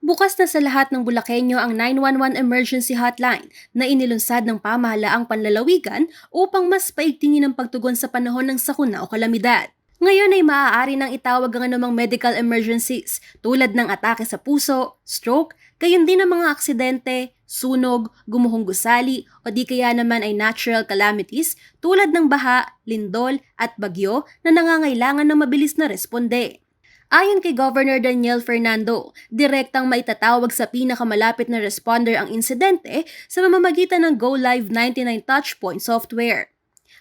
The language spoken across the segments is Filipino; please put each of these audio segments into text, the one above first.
Bukas na sa lahat ng Bulakenyo ang 911 emergency hotline na inilunsad ng pamahalaang panlalawigan upang mas paigtingin ang pagtugon sa panahon ng sakuna o kalamidad. Ngayon ay maaari nang itawag ang anumang medical emergencies tulad ng atake sa puso, stroke, gayon din ang mga aksidente, sunog, gumuhong gusali o di kaya naman ay natural calamities tulad ng baha, lindol at bagyo na nangangailangan ng mabilis na responde. Ayon kay Governor Daniel Fernando, direktang maitatawag sa pinakamalapit na responder ang insidente sa mamamagitan ng Go Live 99 Touchpoint software.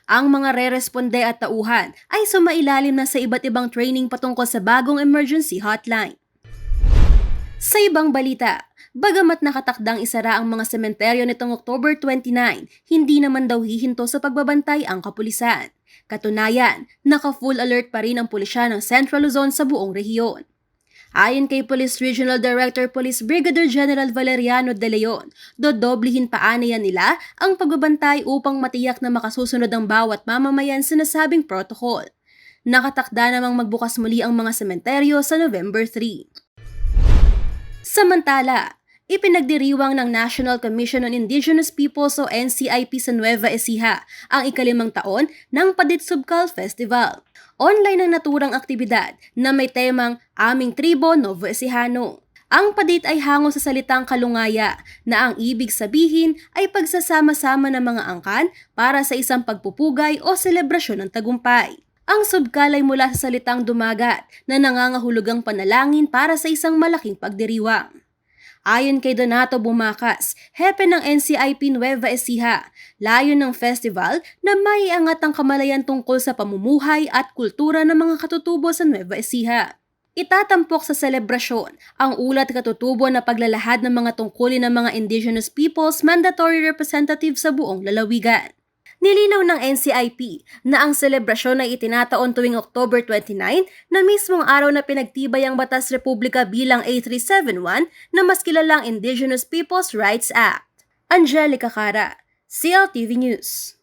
Ang mga re-responde at tauhan ay sumailalim na sa iba't ibang training patungkol sa bagong emergency hotline. Sa ibang balita, bagamat nakatakdang isara ang mga sementeryo nitong October 29, hindi naman daw hihinto sa pagbabantay ang kapulisan. Katunayan, naka-full alert pa rin ang pulisya ng Central Luzon sa buong rehiyon. Ayon kay Police Regional Director Police Brigadier General Valeriano De Leon, dodoblihin pa aniya nila ang pagbabantay upang matiyak na makasusunod ang bawat mamamayan sa nasabing protocol. Nakatakda namang magbukas muli ang mga sementeryo sa November 3. Samantala, ipinagdiriwang ng National Commission on Indigenous Peoples o NCIP sa Nueva Ecija ang ika-5 taon ng Padit Subkal Festival. Online ang naturang aktibidad na may temang Aming Tribo Novo Ecijano. Ang padit ay hango sa salitang kalungaya na ang ibig sabihin ay pagsasama-sama ng mga angkan para sa isang pagpupugay o selebrasyon ng tagumpay. Ang subkal ay mula sa salitang dumagat na nangangahulugang panalangin para sa isang malaking pagdiriwang. Ayon kay Donato Bumakas, hepe ng NCIP Nueva Ecija, layon ng festival na maiangat ang kamalayan tungkol sa pamumuhay at kultura ng mga katutubo sa Nueva Ecija. Itatampok sa selebrasyon ang ulat katutubo na paglalahad ng mga tungkulin ng mga indigenous peoples mandatory representative sa buong lalawigan. Nilinaw ng NCIP na ang selebrasyon ay itinataon tuwing October 29 na mismong araw na pinagtibay ang Batas Republika bilang A371 na mas kilalang Indigenous Peoples' Rights Act. Angelica Cara, CLTV News.